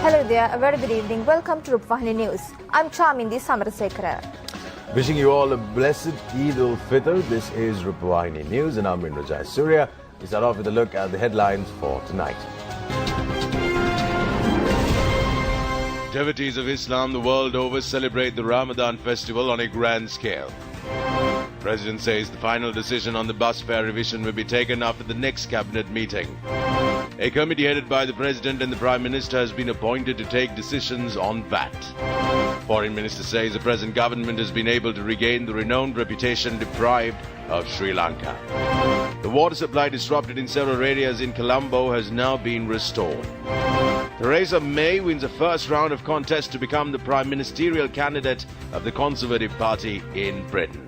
Hello there, a very good evening. Welcome to Rupavahini News. I'm Chamindi Samarasekara. Wishing you all a blessed Eid al-Fitr. This is Rupavahini News and I'm Rajai Surya. We start off with a look at the headlines for tonight. Devotees of Islam the world over celebrate the Ramadan festival on a grand scale. President says the final decision on the bus fare revision will be taken after the next cabinet meeting. A committee headed by the President and the Prime Minister has been appointed to take decisions on VAT. Foreign Minister says the present government has been able to regain the renowned reputation deprived of Sri Lanka. The water supply disrupted in several areas in Colombo has now been restored. Theresa May wins the first round of contest to become the prime ministerial candidate of the Conservative Party in Britain.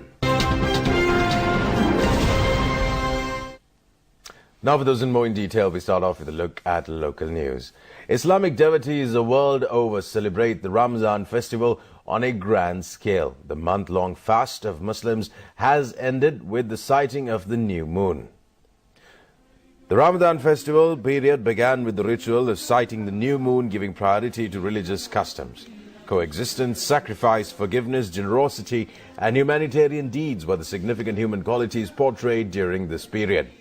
Now for those in more in detail, we start off with a look at local news. Islamic devotees the world over celebrate the Ramadan festival on a grand scale. The month-long fast of Muslims has ended with the sighting of the new moon. The Ramadan festival period began with the ritual of sighting the new moon, giving priority to religious customs. Coexistence, sacrifice, forgiveness, generosity and humanitarian deeds were the significant human qualities portrayed during this period.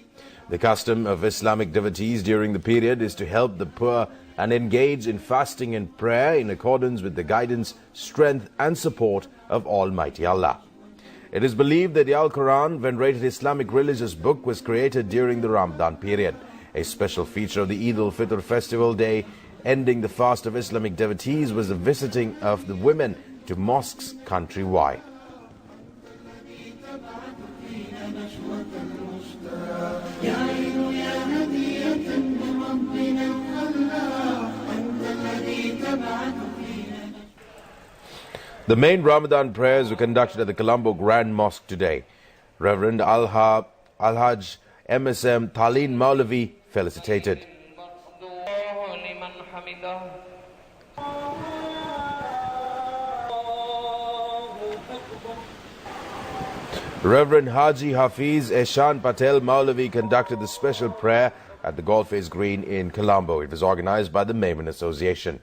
The custom of Islamic devotees during the period is to help the poor and engage in fasting and prayer in accordance with the guidance, strength and support of Almighty Allah. It is believed that the Al-Quran, venerated Islamic religious book, was created during the Ramadan period. A special feature of the Eid al-Fitr festival day, ending the fast of Islamic devotees, was the visiting of the women to mosques countrywide. The main Ramadan prayers were conducted at the Colombo Grand Mosque today. Reverend Al-Hajj MSM Thaleen Maulavi felicitated. Reverend Haji Hafiz Eshan Patel Maulavi conducted the special prayer at the Golface Green in Colombo. It was organized by the Maimun Association.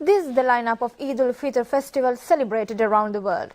This is the lineup of Eid al-Fitr festival celebrated around the world.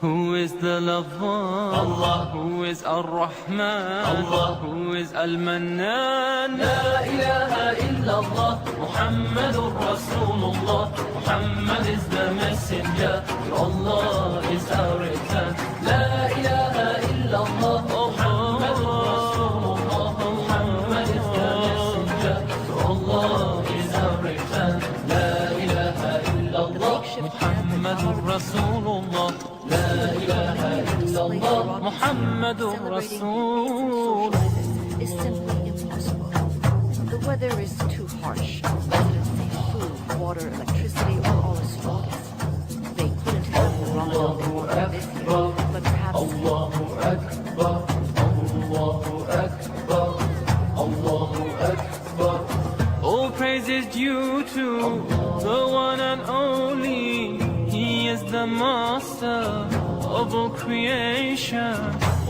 Who is the lover? Allah. Who is Ar-Rahman? Allah. Who is Al-Mannan? La ilaha illallah. Muhammadur Rasulullah. Muhammad is the messenger. Allah is our return. La ilaha illallah. Muhammadur Rasulullah. Muhammad is the messenger. Allah is our return. La ilaha illallah. Muhammadur Rasulullah. La ilaha illallah. Muhammadur Rasul. Is simply impossible. The weather is too harsh. Residents say food, water, electricity are all as strongest. They couldn't have the Ramadan before this year, but perhaps Allahu Akbar, Allahu Akbar, Allahu Akbar. All praise is due to the one and only. He is the master of all creation.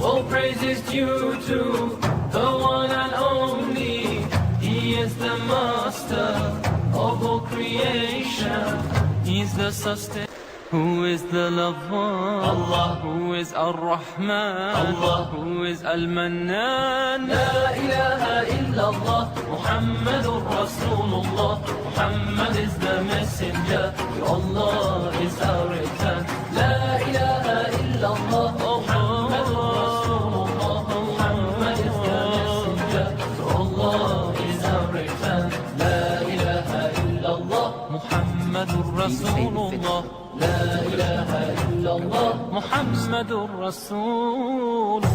All praise is due to the one and only. He is the master of all creation. He's the sustainer. Who is the lover? Allah. Who is Ar-Rahman? Allah. Who is Al-Mannan? La ilaha illallah. Muhammadur Rasulullah. Muhammad is the messenger. Allah is our return. La ilaha illallah. Muhammadur Rasulullah. Muhammad is the messenger. Allah is our return. La ilaha illallah. Muhammadur Rasulullah. La ilaha illallah. Muhammadur Rasulullah.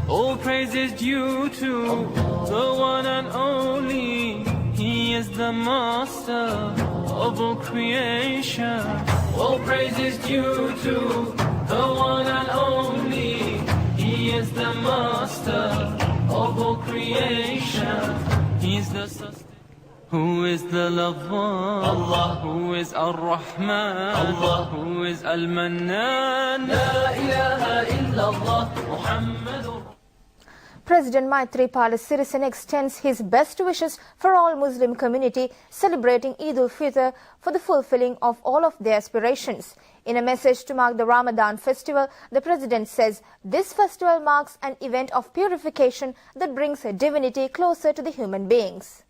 All praise is due to the one and only. He is the master of all creation. All praise is due to the one and only. He He is the master of all creation. He is the sustainer. Who is the lover? Allah. Who is Ar-Rahman? Allah. Who is Al-Mannan? La ilaha illallah Muhammadur. President Maithripala Sirisena extends his best wishes for all Muslim community celebrating Eid al-Fitr for the fulfilling of all of their aspirations. In a message to mark the Ramadan festival, the President says this festival marks an event of purification that brings divinity closer to the human beings.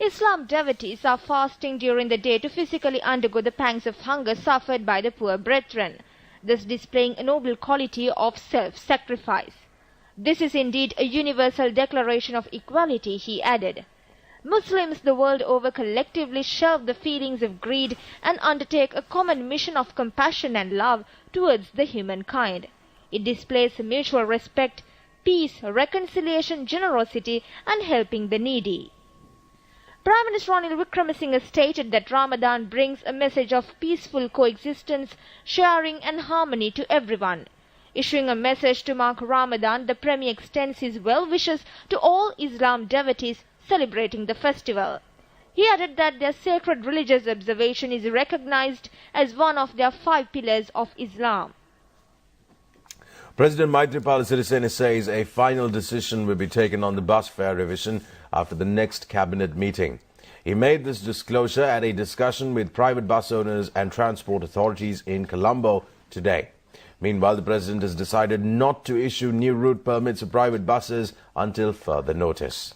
Islam devotees are fasting during the day to physically undergo the pangs of hunger suffered by the poor brethren, thus displaying a noble quality of self-sacrifice. This is indeed a universal declaration of equality, he added. Muslims the world over collectively shelve the feelings of greed and undertake a common mission of compassion and love towards the humankind. It displays mutual respect, peace, reconciliation, generosity, and helping the needy. Prime Minister Ranil Wickremesinghe stated that Ramadan brings a message of peaceful coexistence, sharing and harmony to everyone. Issuing a message to mark Ramadan, the Premier extends his well wishes to all Islam devotees celebrating the festival. He added that their sacred religious observation is recognized as one of their 5 pillars of Islam. President Maithripala Sirisena says a final decision will be taken on the bus fare revision after the next cabinet meeting. He made this disclosure at a discussion with private bus owners and transport authorities in Colombo today. Meanwhile, the President has decided not to issue new route permits for private buses until further notice.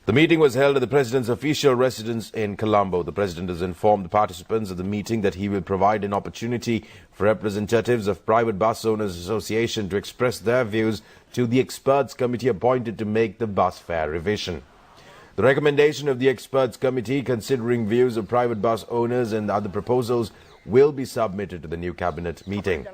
The meeting was held at the President's official residence in Colombo. The President has informed the participants of the meeting that he will provide an opportunity for representatives of Private Bus Owners Association to express their views to the experts committee appointed to make the bus fare revision. The recommendation of the experts committee considering views of private bus owners and other proposals will be submitted to the new cabinet meeting.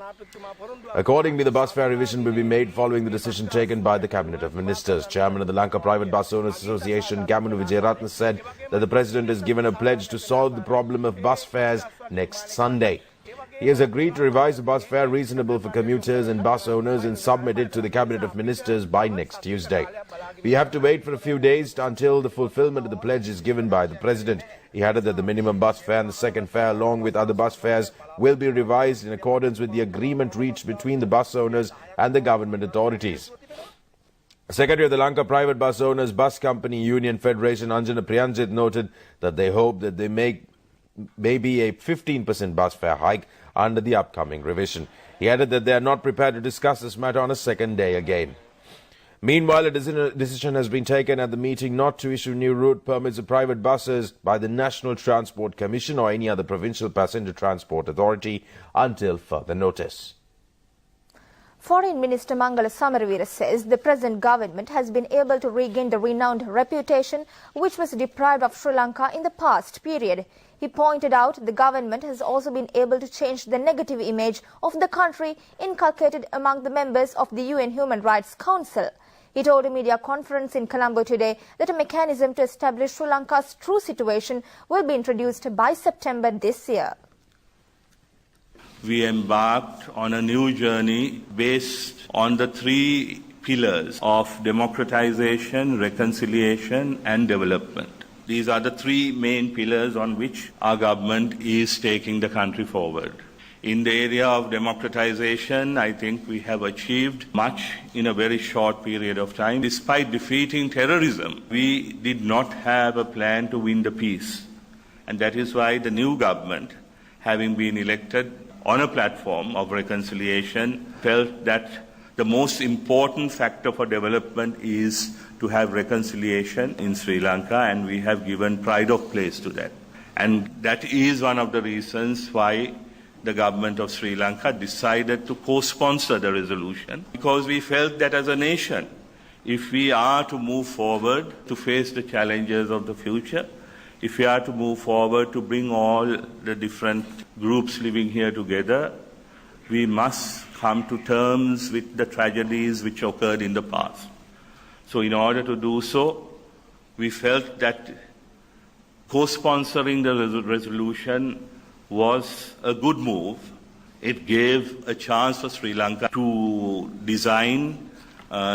Accordingly, the bus fare revision will be made following the decision taken by the Cabinet of Ministers. Chairman of the Lanka Private Bus Owners Association, Gamanu Vijayaratne, said that the President has given a pledge to solve the problem of bus fares next Sunday. He has agreed to revise the bus fare reasonable for commuters and bus owners and submit it to the Cabinet of Ministers by next Tuesday. We have to wait for a few days until the fulfillment of the pledge is given by the President. He added that the minimum bus fare and the second fare along with other bus fares will be revised in accordance with the agreement reached between the bus owners and the government authorities. Secretary of the Lanka Private Bus Owners Bus Company Union Federation, Anjana Priyanjit, noted that they hope that they make maybe a 15% bus fare hike under the upcoming revision. He added that they are not prepared to discuss this matter on a second day again. Meanwhile, a decision has been taken at the meeting not to issue new route permits of private buses by the National Transport Commission or any other provincial passenger transport authority until further notice. Foreign Minister Mangala Samaravira says the present government has been able to regain the renowned reputation which was deprived of Sri Lanka in the past period. He pointed out the government has also been able to change the negative image of the country inculcated among the members of the UN Human Rights Council. He told a media conference in Colombo today that a mechanism to establish Sri Lanka's true situation will be introduced by September this year. We embarked on a new journey based on the 3 pillars of democratization, reconciliation and development. These are the 3 main pillars on which our government is taking the country forward. In the area of democratization, I think we have achieved much in a very short period of time. Despite defeating terrorism, we did not have a plan to win the peace. And that is why the new government, having been elected on a platform of reconciliation, felt that the most important factor for development is to have reconciliation in Sri Lanka, and we have given pride of place to that. And that is one of the reasons why the government of Sri Lanka decided to co-sponsor the resolution, because we felt that as a nation, if we are to move forward to face the challenges of the future, if we are to move forward to bring all the different groups living here together, we must come to terms with the tragedies which occurred in the past. So in order to do so, we felt that co-sponsoring the resolution was a good move, It gave a chance for Sri Lanka to design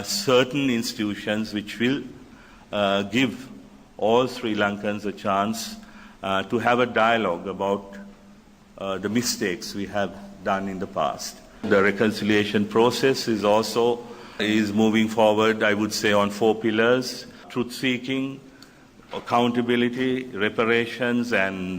certain institutions which will give all Sri Lankans a chance to have a dialogue about the mistakes we have done in the past. The reconciliation process is also moving forward, I would say, on 4 pillars: truth-seeking, accountability, reparations, and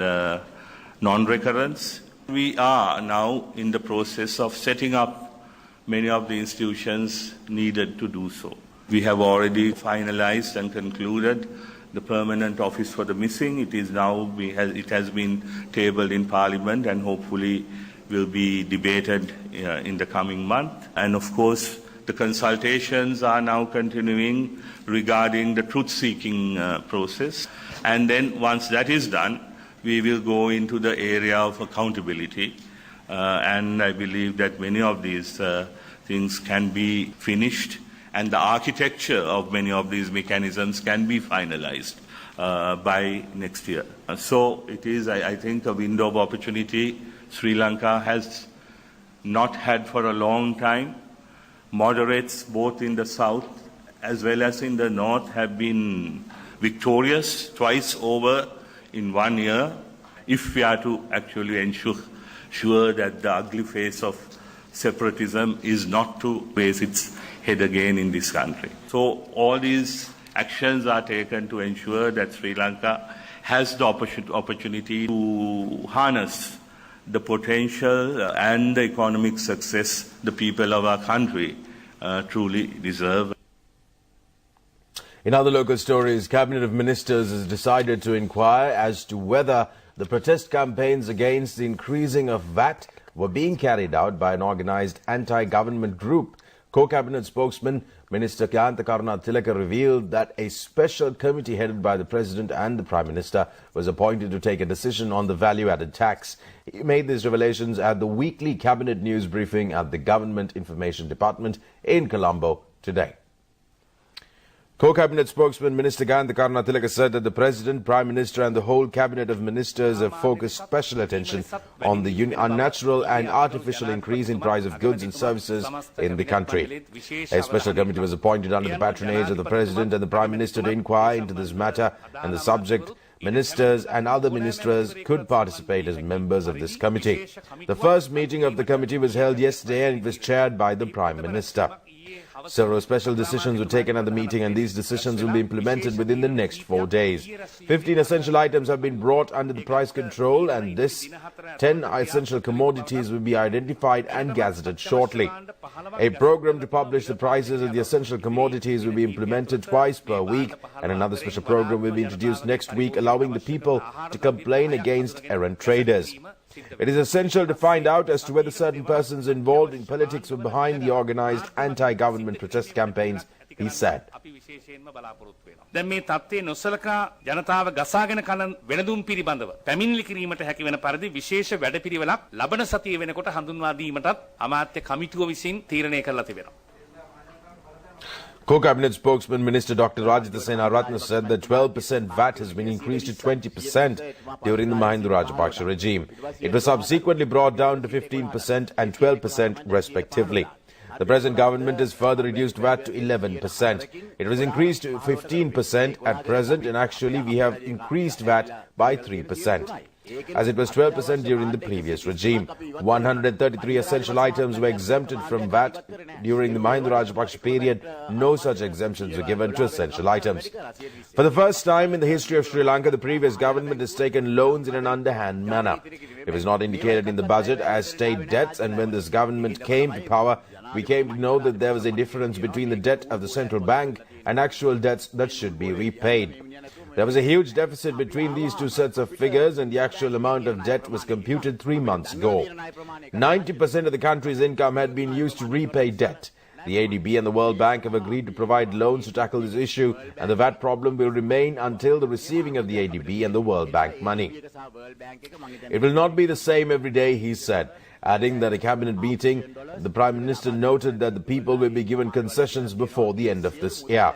non-recurrence. We are now in the process of setting up many of the institutions needed to do so. We have already finalized and concluded the permanent office for the missing. It has been tabled in Parliament and hopefully will be debated in the coming month. And of course, the consultations are now continuing regarding the truth-seeking process. And then once that is done, we will go into the area of accountability. And I believe that many of these things can be finished, and the architecture of many of these mechanisms can be finalized by next year. So it is, I think, a window of opportunity Sri Lanka has not had for a long time. Moderates both in the south as well as in the north have been victorious twice over in 1 year, if we are to actually ensure that the ugly face of separatism is not to raise its head again in this country. So all these actions are taken to ensure that Sri Lanka has the opportunity to harness the potential and the economic success the people of our country truly deserve. In other local stories, Cabinet of Ministers has decided to inquire as to whether the protest campaigns against the increasing of VAT were being carried out by an organized anti-government group. Co-cabinet spokesman Minister Kyanta Tilaka revealed that a special committee headed by the President and the Prime Minister was appointed to take a decision on the value-added tax. He made these revelations at the weekly cabinet news briefing at the Government Information Department in Colombo today. Co-cabinet spokesman Minister Kyanta Tilaka said that the President, Prime Minister and the whole Cabinet of Ministers have focused special attention on the unnatural and artificial increase in price of goods and services in the country. A special committee was appointed under the patronage of the President and the Prime Minister to inquire into this matter, and the subject ministers and other ministers could participate as members of this committee. The first meeting of the committee was held yesterday and it was chaired by the Prime Minister. Several special decisions were taken at the meeting, and these decisions will be implemented within the next 4 days. 15 essential items have been brought under the price control, and 10 essential commodities will be identified and gazetted shortly. A program to publish the prices of the essential commodities will be implemented twice per week, and another special program will be introduced next week, allowing the people to complain against errant traders. It is essential to find out as to whether certain persons involved in politics were behind the organized anti-government protest campaigns, he said. දැන් මේ තත්ත්වයේ නොසලකා ජනතාව ගසාගෙන කන වෙනදුම් පිළිබඳව පැමිණිලි කිරීමට හැකි වෙන පරිදි විශේෂ වැඩපිළිවෙලක් ලබන සතියේ වෙනකොට හඳුන්වා දීමටත් අමාත්‍ය කමිටුව විසින් තීරණය කරලා තිබෙනවා. Co-cabinet spokesman Minister Dr. Rajitha Senaratne said that 12% VAT has been increased to 20% during the Mahinda Rajapaksa regime. It was subsequently brought down to 15% and 12% respectively. The present government has further reduced VAT to 11%. It was increased to 15% at present, and actually we have increased VAT by 3%. As it was 12% during the previous regime. 133 essential items were exempted from VAT during the Mahinda Rajapaksa period. No such exemptions were given to essential items. For the first time in the history of Sri Lanka, the previous government has taken loans in an underhand manner. It was not indicated in the budget as state debts, and when this government came to power, we came to know that there was a difference between the debt of the central bank and actual debts that should be repaid. There was a huge deficit between these two sets of figures, and the actual amount of debt was computed 3 months ago. 90% of the country's income had been used to repay debt. The ADB and the World Bank have agreed to provide loans to tackle this issue, and the VAT problem will remain until the receiving of the ADB and the World Bank money. It will not be the same every day, he said, adding that at a cabinet meeting, the Prime Minister noted that the people will be given concessions before the end of this year.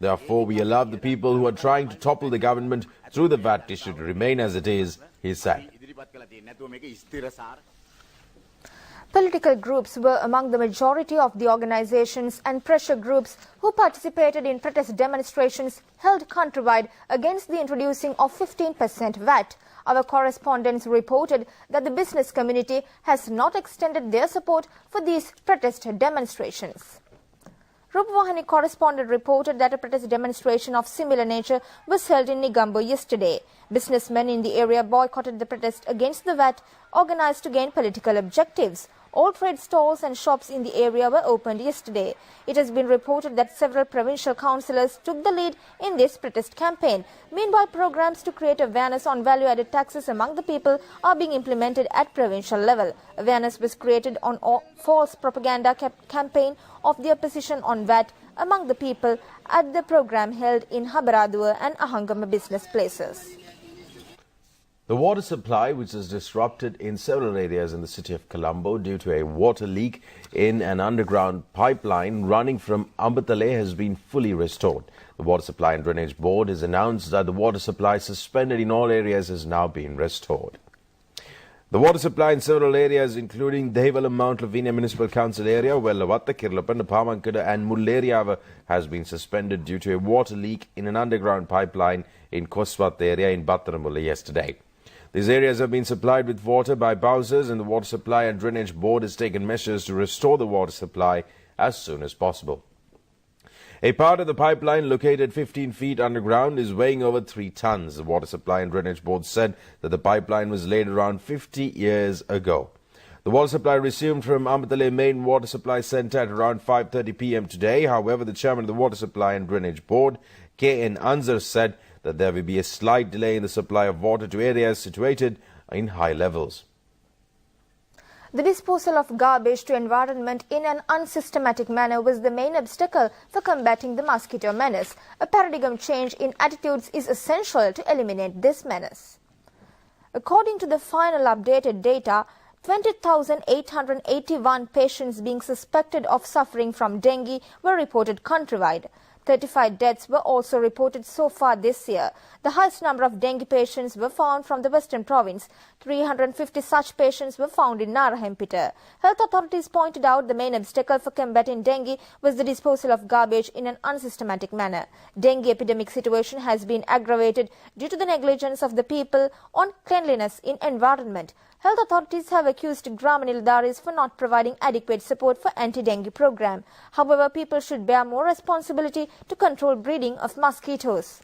Therefore, we allow the people who are trying to topple the government through the VAT issue to remain as it is, he said. Political groups were among the majority of the organizations and pressure groups who participated in protest demonstrations held countrywide against the introducing of 15% VAT. Our correspondents reported that the business community has not extended their support for these protest demonstrations. Rupavahini correspondent reported that a protest demonstration of similar nature was held in Negombo yesterday. Businessmen in the area boycotted the protest against the VAT organized to gain political objectives. All trade stalls and shops in the area were opened yesterday. It has been reported that several provincial councillors took the lead in this protest campaign. Meanwhile, programs to create awareness on value-added taxes among the people are being implemented at provincial level. Awareness was created on false propaganda campaign of the opposition on VAT among the people at the program held in Habaradua and Ahangama business places. The water supply, which is disrupted in several areas in the city of Colombo due to a water leak in an underground pipeline running from Ambatale, has been fully restored. The Water Supply and Drainage Board has announced that the water supply suspended in all areas has now been restored. The water supply in several areas, including Devalam Mount Lavinia Municipal Council area, where Lavatta, Kirlapan, Pamankada and Mulleriava has been suspended due to a water leak in an underground pipeline in Koswat area in Battaramulla yesterday. These areas have been supplied with water by Bowsers, and the Water Supply and Drainage Board has taken measures to restore the water supply as soon as possible. A part of the pipeline located 15 feet underground is weighing over 3 tons. The Water Supply and Drainage Board said that the pipeline was laid around 50 years ago. The water supply resumed from Ambatale Main Water Supply Centre at around 5:30 p.m. today. However, the chairman of the Water Supply and Drainage Board, K.N. Anzar, said that there will be a slight delay in the supply of water to areas situated in high levels. The disposal of garbage to environment in an unsystematic manner was the main obstacle for combating the mosquito menace. A paradigm change in attitudes is essential to eliminate this menace. According to the final updated data, 20,881 patients being suspected of suffering from dengue were reported countrywide. 35 deaths were also reported so far this year. The highest number of dengue patients were found from the Western Province. 350 such patients were found in Narahempita. Health authorities pointed out the main obstacle for combating dengue was the disposal of garbage in an unsystematic manner. Dengue epidemic situation has been aggravated due to the negligence of the people on cleanliness in environment. Health authorities have accused Grama Nildaris for not providing adequate support for anti-dengue program. However, people should bear more responsibility to control breeding of mosquitoes.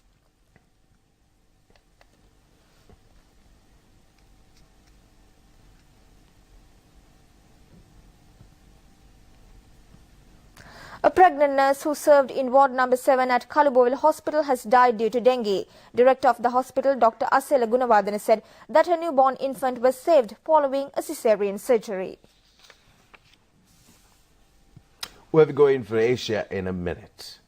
A pregnant nurse who served in ward number 7 at Kalubovil Hospital has died due to dengue. Director of the hospital, Dr. Asela Gunawardana, said that her newborn infant was saved following a caesarean surgery. We'll go in for Asia in a minute.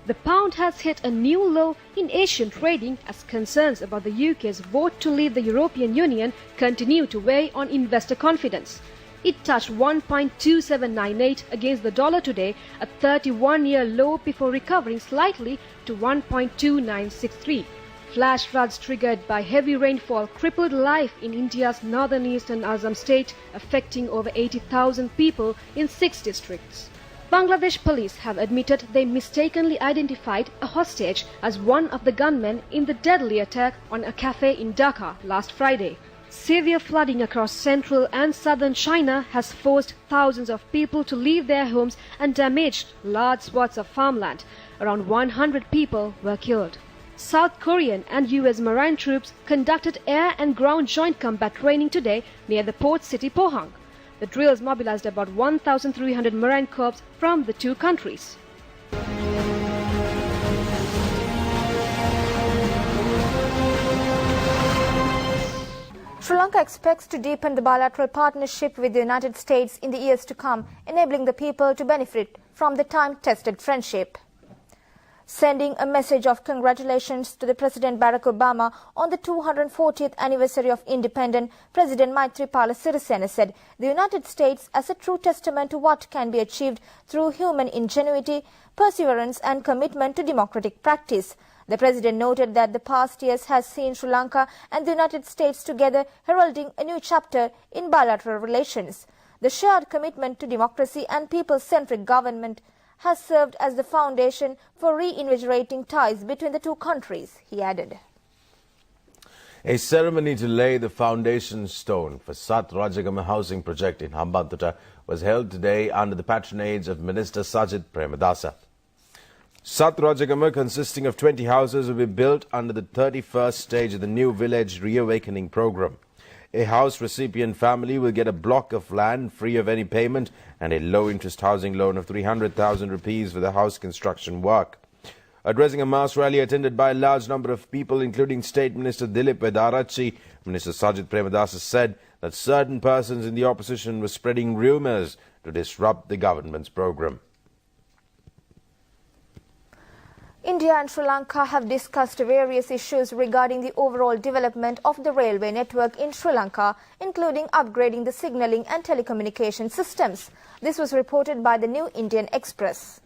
The pound has hit a new low in Asian trading as concerns about the UK's vote to leave the European Union continue to weigh on investor confidence. It touched 1.2798 against the dollar today, a 31-year low before recovering slightly to 1.2963. Flash floods triggered by heavy rainfall crippled life in India's northern-eastern Assam state, affecting over 80,000 people in 6 districts. Bangladesh police have admitted they mistakenly identified a hostage as one of the gunmen in the deadly attack on a cafe in Dhaka last Friday. Severe flooding across central and southern China has forced thousands of people to leave their homes and damaged large swaths of farmland. Around 100 people were killed. South Korean and US Marine troops conducted air and ground joint combat training today near the port city Pohang. The drills mobilized about 1,300 Marine Corps from the two countries. Sri Lanka expects to deepen the bilateral partnership with the United States in the years to come, enabling the people to benefit from the time-tested friendship. Sending a message of congratulations to the President Barack Obama on the 240th anniversary of independence, President Maithripala Sirisena said the United States as a true testament to what can be achieved through human ingenuity, perseverance and commitment to democratic practice. The President noted that the past years has seen Sri Lanka and the United States together heralding a new chapter in bilateral relations. The shared commitment to democracy and people-centric government has served as the foundation for reinvigorating ties between the two countries, he added. A ceremony to lay the foundation stone for Sat Rajagama housing project in Hambantota was held today under the patronage of Minister Sajid Premadasa. Sat Rajagama, consisting of 20 houses, will be built under the 31st stage of the New Village Reawakening Program. A house recipient family will get a block of land free of any payment and a low-interest housing loan of 300,000 rupees for the house construction work. Addressing a mass rally attended by a large number of people, including State Minister Dilip Vedarachi, Minister Sajid Premadasa said that certain persons in the opposition were spreading rumours to disrupt the government's program. India and Sri Lanka have discussed various issues regarding the overall development of the railway network in Sri Lanka, including upgrading the signalling and telecommunication systems. This was reported by the New Indian Express.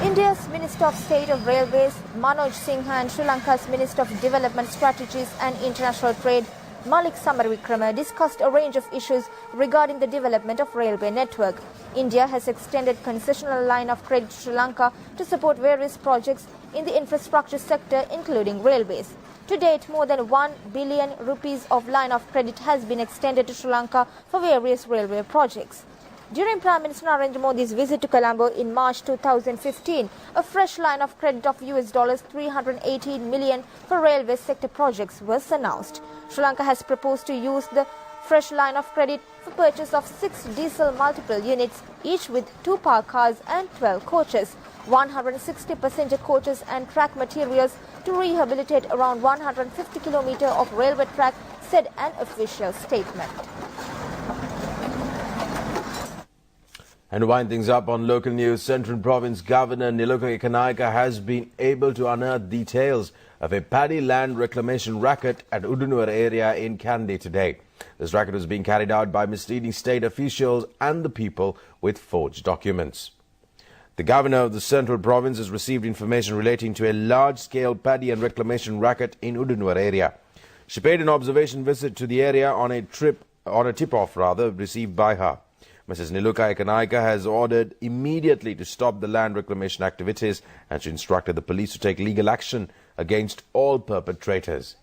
India's Minister of State of Railways, Manoj Singha, and Sri Lanka's Minister of Development Strategies and International Trade, Malik Samaravikrama, discussed a range of issues regarding the development of railway network. India has extended concessional line of credit to Sri Lanka to support various projects in the infrastructure sector, including railways. To date, more than 1 billion rupees of line of credit has been extended to Sri Lanka for various railway projects. During Prime Minister Narendra Modi's visit to Colombo in March 2015, a fresh line of credit of $318 million for railway sector projects was announced. Sri Lanka has proposed to use the fresh line of credit for purchase of 6 diesel multiple units, each with 2 power cars and 12 coaches, 160 passenger coaches and track materials to rehabilitate around 150 kilometers of railway track, said an official statement. And to wind things up on local news, Central Province Governor Niluka Ekanaika has been able to unearth details of a paddy land reclamation racket at Udunur area in Kandy today. This racket was being carried out by misleading state officials and the people with forged documents. The governor of the Central Province has received information relating to a large-scale paddy and reclamation racket in Udunur area. She paid an observation visit to the area on a tip-off received by her. Mrs. Niluka Ekanaika has ordered immediately to stop the land reclamation activities, and she instructed the police to take legal action against all perpetrators.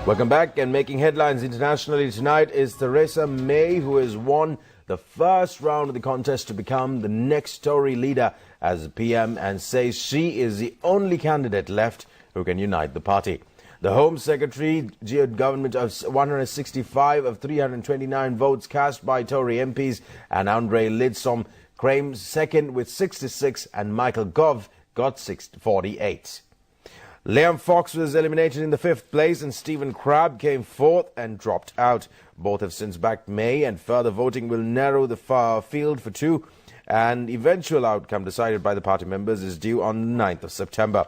Welcome back. And making headlines internationally tonight is Theresa May, who has won the first round of the contest to become the next Tory leader as PM, and says she is the only candidate left who can unite the party. The Home Secretary jeered government of 165 of 329 votes cast by Tory MPs, and Andre Lidsom came second with 66 and Michael Gove got 48. Liam Fox was eliminated in the 5th place and Stephen Crabb came 4th and dropped out. Both have since backed May, and further voting will narrow the field for 2. An eventual outcome decided by the party members is due on the 9th of September.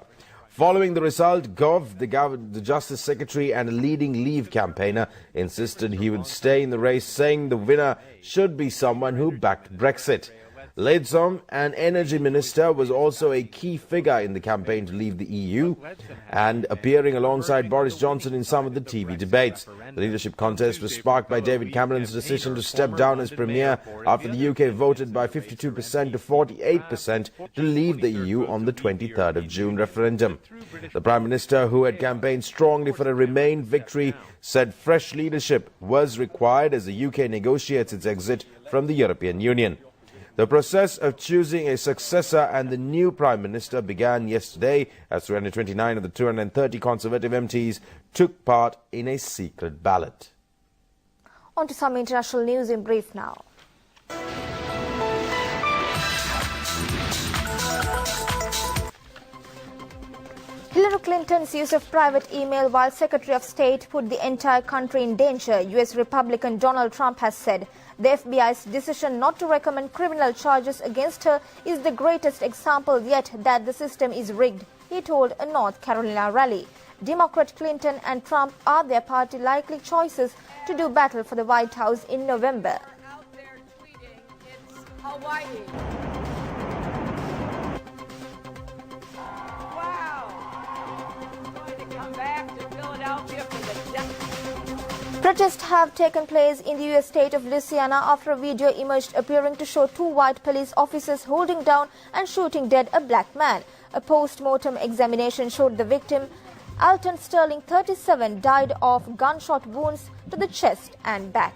Following the result, Gove, the Justice Secretary and a leading Leave campaigner, insisted he would stay in the race, saying the winner should be someone who backed Brexit. Lidsom, an energy minister, was also a key figure in the campaign to leave the EU and appearing alongside Boris Johnson in some of the TV debates. The leadership contest was sparked by David Cameron's decision to step down as Premier after the UK voted by 52% to 48% to leave the EU on the 23rd of June referendum. The Prime Minister, who had campaigned strongly for a Remain victory, said fresh leadership was required as the UK negotiates its exit from the European Union. The process of choosing a successor and the new Prime Minister began yesterday as 329 of the 230 Conservative MPs took part in a secret ballot. On to some international news in brief now. Hillary Clinton's use of private email while Secretary of State put the entire country in danger, US Republican Donald Trump has said. The FBI's decision not to recommend criminal charges against her is the greatest example yet that the system is rigged, he told a North Carolina rally. Democrat Clinton and Trump are their party likely choices to do battle for the White House in November. Out there tweeting, it's Hawaii. Come back to Philadelphia for the death. Protests have taken place in the U.S. state of Louisiana after a video emerged appearing to show two white police officers holding down and shooting dead a black man. A post-mortem examination showed the victim, Alton Sterling, 37, died of gunshot wounds to the chest and back.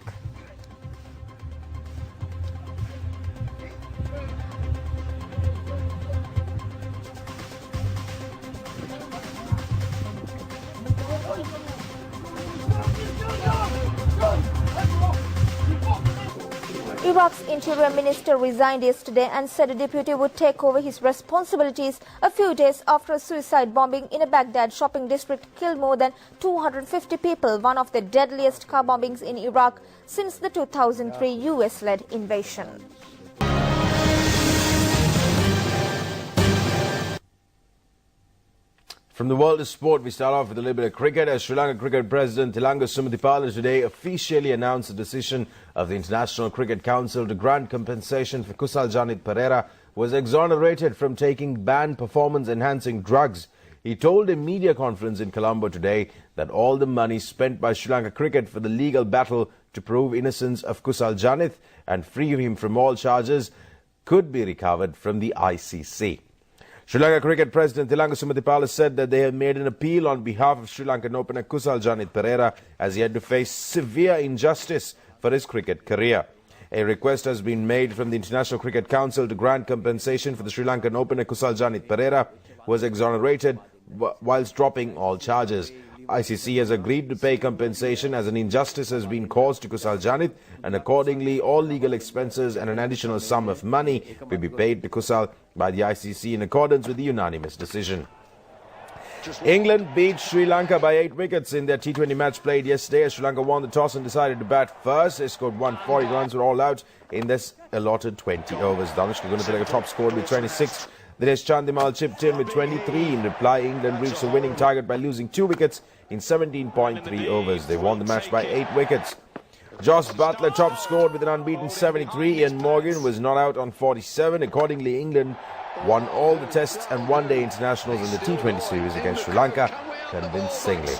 Iraq's interior minister resigned yesterday and said a deputy would take over his responsibilities a few days after a suicide bombing in a Baghdad shopping district killed more than 250 people, one of the deadliest car bombings in Iraq since the 2003 US-led invasion. From the world of sport, we start off with a little bit of cricket as Sri Lanka Cricket President Tilanga Sumathipala today officially announced the decision of the International Cricket Council to grant compensation for Kusal Janit Pereira, who was exonerated from taking banned performance-enhancing drugs. He told a media conference in Colombo today that all the money spent by Sri Lanka Cricket for the legal battle to prove innocence of Kusal Janit and free him from all charges could be recovered from the ICC. Sri Lanka Cricket President Tilanga Sumathipala said that they have made an appeal on behalf of Sri Lankan opener Kusal Janit Pereira as he had to face severe injustice for his cricket career. A request has been made from the International Cricket Council to grant compensation for the Sri Lankan opener Kusal Janit Pereira, who was exonerated whilst dropping all charges. ICC has agreed to pay compensation as an injustice has been caused to Kusal Janit, and accordingly all legal expenses and an additional sum of money will be paid to Kusal by the ICC in accordance with the unanimous decision. England beat Sri Lanka by 8 wickets in their T20 match played yesterday as Sri Lanka won the toss and decided to bat first. They scored 140 runs, were all out in this allotted 20 overs. Danushka Gunatillaka top scored with 26. Dinesh Chandimal chipped in with 23. In reply, England reached the winning target by losing 2 wickets in 17.3 overs. They won the match by 8 wickets. Joss Butler top scored with an unbeaten 73. Ian Morgan was not out on 47. Accordingly, England won all the tests and one-day internationals in the T20 series against Sri Lanka convincingly.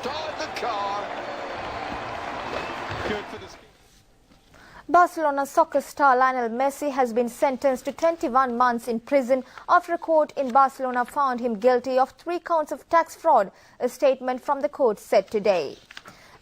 Barcelona soccer star Lionel Messi has been sentenced to 21 months in prison after a court in Barcelona found him guilty of 3 counts of tax fraud, a statement from the court said today.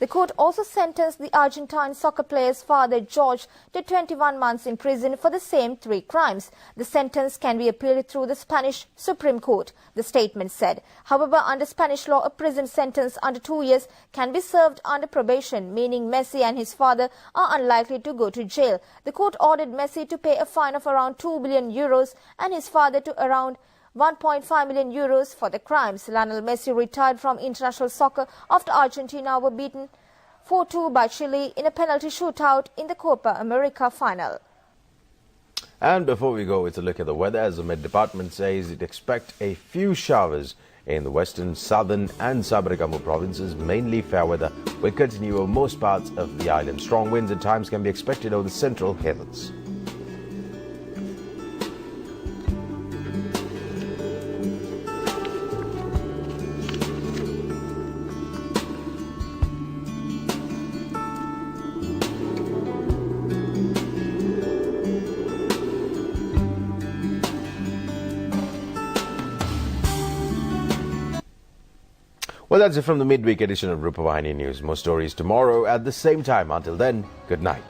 The court also sentenced the Argentine soccer player's father, George, to 21 months in prison for the same 3 crimes. The sentence can be appealed through the Spanish Supreme Court, the statement said. However, under Spanish law, a prison sentence under 2 years can be served under probation, meaning Messi and his father are unlikely to go to jail. The court ordered Messi to pay a fine of around 2 billion euros and his father to around 1.5 million euros for the crimes. Lionel Messi retired from international soccer after Argentina were beaten 4-2 by Chile in a penalty shootout in the Copa America final. And before we go, it's a look at the weather as the Met Department says it expects a few showers in the western, southern and Sabaragamu provinces. Mainly fair weather will continue over most parts of the island. Strong winds at times can be expected over the central hills. Well, that's it from the midweek edition of Rupavahini News. More stories tomorrow at the same time. Until then, good night.